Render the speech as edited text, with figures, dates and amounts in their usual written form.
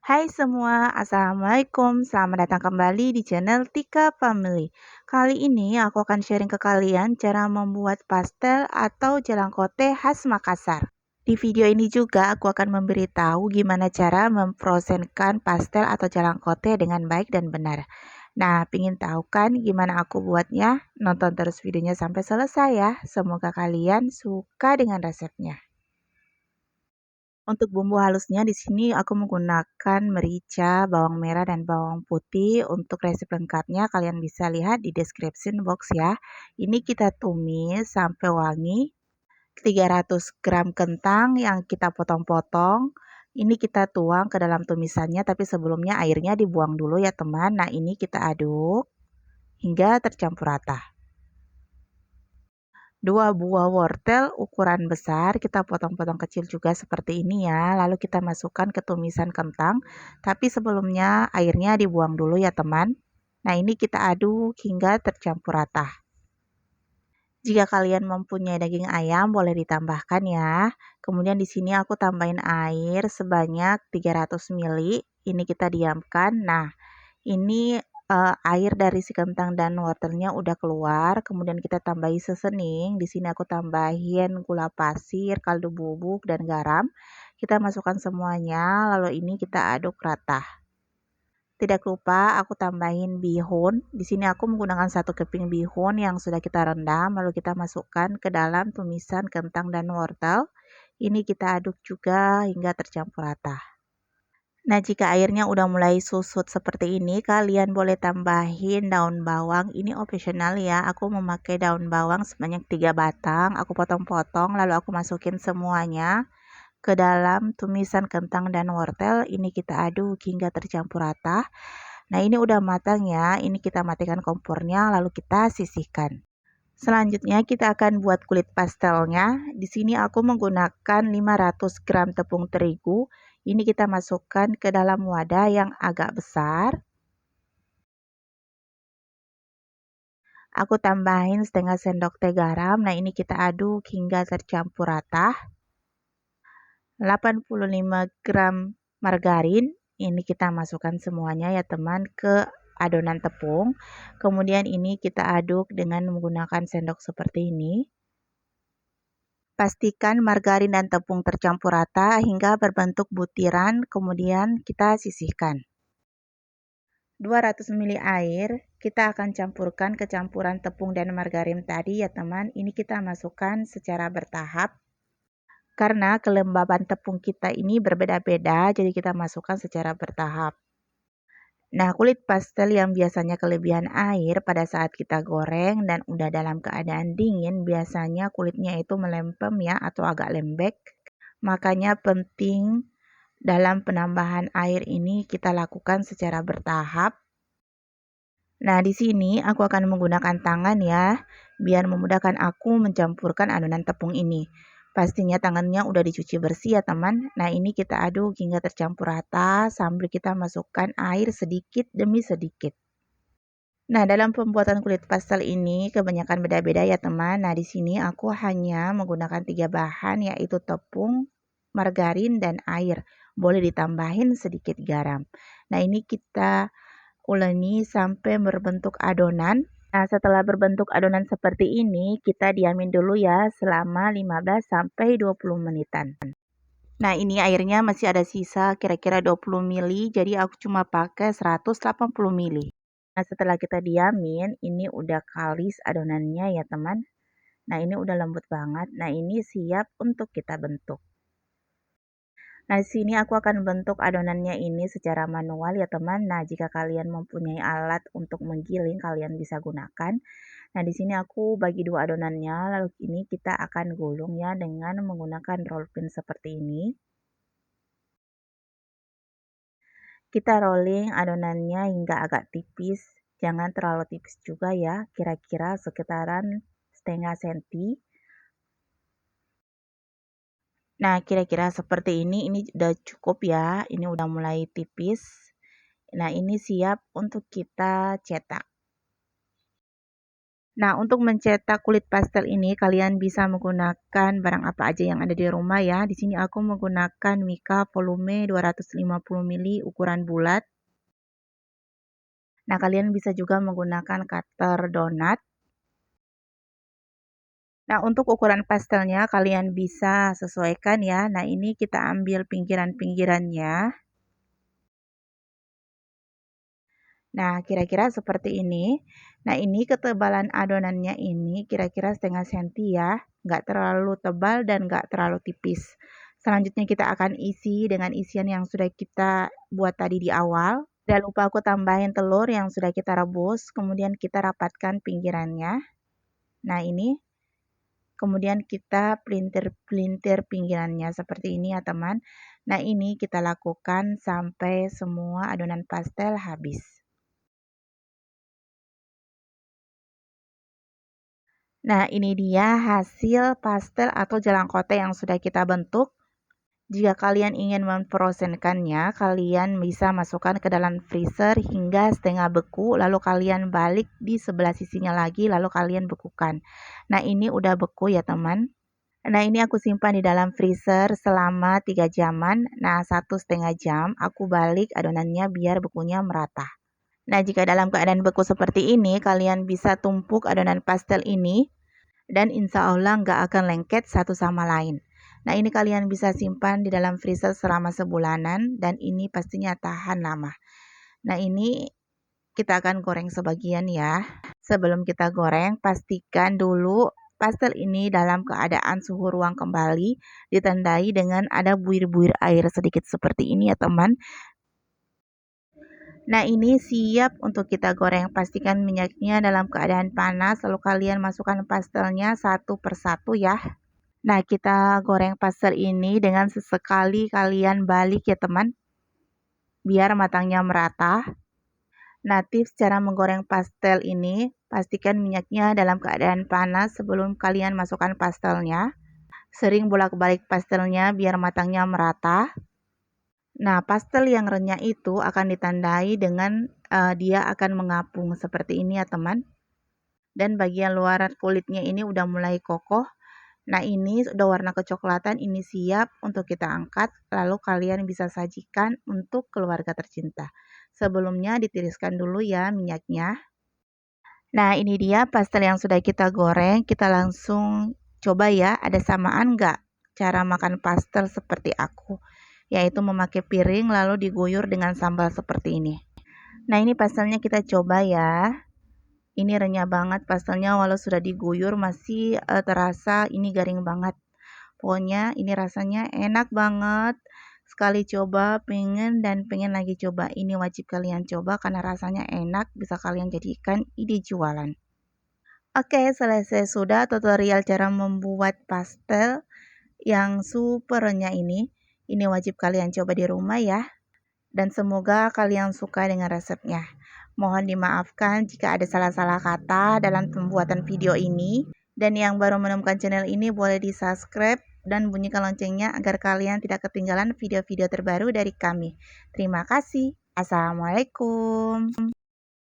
Hai semua, Assalamualaikum. Selamat datang kembali di channel Tika Family. Kali ini aku akan sharing ke kalian cara membuat pastel atau jalangkote khas Makassar. Di video ini juga aku akan memberitahu gimana cara memproseskan pastel atau jalangkote dengan baik dan benar. Nah, pingin tahu kan gimana aku buatnya? Nonton terus videonya sampai selesai ya. Semoga kalian suka dengan resepnya. Untuk bumbu halusnya di sini aku menggunakan merica, bawang merah, dan bawang putih. Untuk resep lengkapnya kalian bisa lihat di description box ya. Ini kita tumis sampai wangi. 300 gram kentang yang kita potong-potong. Ini kita tuang ke dalam tumisannya, tapi sebelumnya airnya dibuang dulu ya teman. Nah, ini kita aduk hingga tercampur rata. 2 buah wortel ukuran besar kita potong-potong kecil juga seperti ini ya. Lalu kita masukkan ke tumisan kentang, tapi sebelumnya airnya dibuang dulu ya teman. Nah, ini kita aduk hingga tercampur rata. Jika kalian mempunyai daging ayam boleh ditambahkan ya. Kemudian di sini aku tambahin air sebanyak 300 ml. Ini kita diamkan. Nah, ini air dari si kentang dan wortelnya udah keluar, kemudian kita tambahi seasoning. Di sini aku tambahin gula pasir, kaldu bubuk, dan garam. Kita masukkan semuanya, lalu ini kita aduk rata. Tidak lupa aku tambahin bihun. Di sini aku menggunakan 1 keping bihun yang sudah kita rendam, lalu kita masukkan ke dalam tumisan kentang dan wortel. Ini kita aduk juga hingga tercampur rata. Nah, jika airnya udah mulai susut seperti ini, kalian boleh tambahin daun bawang. Ini opsional ya. Aku memakai daun bawang sebanyak 3 batang. Aku potong-potong, lalu aku masukin semuanya ke dalam tumisan kentang dan wortel. Ini kita aduk hingga tercampur rata. Nah, ini udah matang ya. Ini kita matikan kompornya, lalu kita sisihkan. Selanjutnya kita akan buat kulit pastelnya. Di sini aku menggunakan 500 gram tepung terigu. Ini kita masukkan ke dalam wadah yang agak besar. Aku tambahin setengah sendok teh garam. Nah, ini kita aduk hingga tercampur rata. 85 gram margarin. Ini kita masukkan semuanya ya teman ke adonan tepung. Kemudian ini kita aduk dengan menggunakan sendok seperti ini. Pastikan margarin dan tepung tercampur rata hingga berbentuk butiran, kemudian kita sisihkan. 200 ml air, kita akan campurkan ke campuran tepung dan margarin tadi ya teman. Ini kita masukkan secara bertahap. Karena kelembaban tepung kita ini berbeda-beda, jadi kita masukkan secara bertahap. Nah, kulit pastel yang biasanya kelebihan air pada saat kita goreng dan udah dalam keadaan dingin, biasanya kulitnya itu melempem ya atau agak lembek. Makanya penting dalam penambahan air ini kita lakukan secara bertahap. Nah, di sini aku akan menggunakan tangan ya, biar memudahkan aku mencampurkan adonan tepung ini. Pastinya tangannya udah dicuci bersih ya teman. Nah, ini kita aduk hingga tercampur rata sambil kita masukkan air sedikit demi sedikit. Nah, dalam pembuatan kulit pastel ini kebanyakan beda-beda ya teman. Nah, di sini aku hanya menggunakan 3 bahan yaitu tepung, margarin, dan air. Boleh ditambahin sedikit garam. Nah, ini kita uleni sampai berbentuk adonan. Nah, setelah berbentuk adonan seperti ini, kita diamin dulu ya selama 15 sampai 20 menitan. Nah, ini airnya masih ada sisa kira-kira 20 ml, jadi aku cuma pakai 180 ml. Nah, setelah kita diamin, ini udah kalis adonannya ya teman. Nah, ini udah lembut banget. Nah, ini siap untuk kita bentuk. Nah, di sini aku akan bentuk adonannya ini secara manual ya teman. Nah, jika kalian mempunyai alat untuk menggiling, kalian bisa gunakan. Nah, di sini aku bagi 2 adonannya, lalu ini kita akan gulung ya dengan menggunakan roll pin seperti ini. Kita rolling adonannya hingga agak tipis, jangan terlalu tipis juga ya, kira-kira sekitaran setengah senti. Nah, kira-kira seperti ini udah cukup ya, ini udah mulai tipis. Nah, ini siap untuk kita cetak. Nah, untuk mencetak kulit pastel ini kalian bisa menggunakan barang apa aja yang ada di rumah ya. Di sini aku menggunakan Mika volume 250 ml ukuran bulat. Nah, kalian bisa juga menggunakan cutter donat. Nah, untuk ukuran pastelnya kalian bisa sesuaikan ya. Nah, ini kita ambil pinggiran-pinggirannya. Nah, kira-kira seperti ini. Nah, ini ketebalan adonannya ini kira-kira setengah senti ya. Nggak terlalu tebal dan nggak terlalu tipis. Selanjutnya kita akan isi dengan isian yang sudah kita buat tadi di awal. Jangan lupa aku tambahin telur yang sudah kita rebus. Kemudian kita rapatkan pinggirannya. Nah, ini. Kemudian kita pelintir-pelintir pinggirannya seperti ini ya teman. Nah, ini kita lakukan sampai semua adonan pastel habis. Nah, ini dia hasil pastel atau jalangkote yang sudah kita bentuk. Jika kalian ingin memfrozenkannya, kalian bisa masukkan ke dalam freezer hingga setengah beku, lalu kalian balik di sebelah sisinya lagi, lalu kalian bekukan. Nah, ini udah beku ya teman. Nah, ini aku simpan di dalam freezer selama 3 jaman. Nah, 1,5 jam aku balik adonannya biar bekunya merata. Nah, jika dalam keadaan beku seperti ini, kalian bisa tumpuk adonan pastel ini dan insya Allah nggak akan lengket satu sama lain. Nah, ini kalian bisa simpan di dalam freezer selama sebulanan dan ini pastinya tahan lama. Nah, ini kita akan goreng sebagian ya. Sebelum kita goreng, pastikan dulu pastel ini dalam keadaan suhu ruang kembali, ditandai dengan ada buir-buir air sedikit seperti ini ya teman. Nah, ini siap untuk kita goreng. Pastikan minyaknya dalam keadaan panas, lalu kalian masukkan pastelnya satu persatu ya. Nah, kita goreng pastel ini dengan sesekali kalian balik ya teman, biar matangnya merata. Nah, tips cara menggoreng pastel ini, pastikan minyaknya dalam keadaan panas sebelum kalian masukkan pastelnya. Sering bolak-balik pastelnya biar matangnya merata. Nah, pastel yang renyah itu akan ditandai dengan dia akan mengapung seperti ini ya teman. Dan bagian luar kulitnya ini udah mulai kokoh. Nah, ini sudah warna kecoklatan, ini siap untuk kita angkat. Lalu kalian bisa sajikan untuk keluarga tercinta. Sebelumnya ditiriskan dulu ya minyaknya. Nah, ini dia pastel yang sudah kita goreng. Kita langsung coba ya, ada samaan nggak cara makan pastel seperti aku? Yaitu memakai piring lalu diguyur dengan sambal seperti ini. Nah, ini pastelnya kita coba ya. Ini renyah banget pastelnya, walau sudah diguyur masih terasa ini garing banget. Pokoknya ini rasanya enak banget. Sekali coba pengen dan pengen lagi coba. Ini wajib kalian coba karena rasanya enak, bisa kalian jadikan ide jualan. Oke, selesai sudah tutorial cara membuat pastel yang super renyah ini. Ini wajib kalian coba di rumah ya. Dan semoga kalian suka dengan resepnya. Mohon dimaafkan jika ada salah-salah kata dalam pembuatan video ini. Dan yang baru menemukan channel ini boleh di-subscribe dan bunyikan loncengnya agar kalian tidak ketinggalan video-video terbaru dari kami. Terima kasih. Assalamualaikum.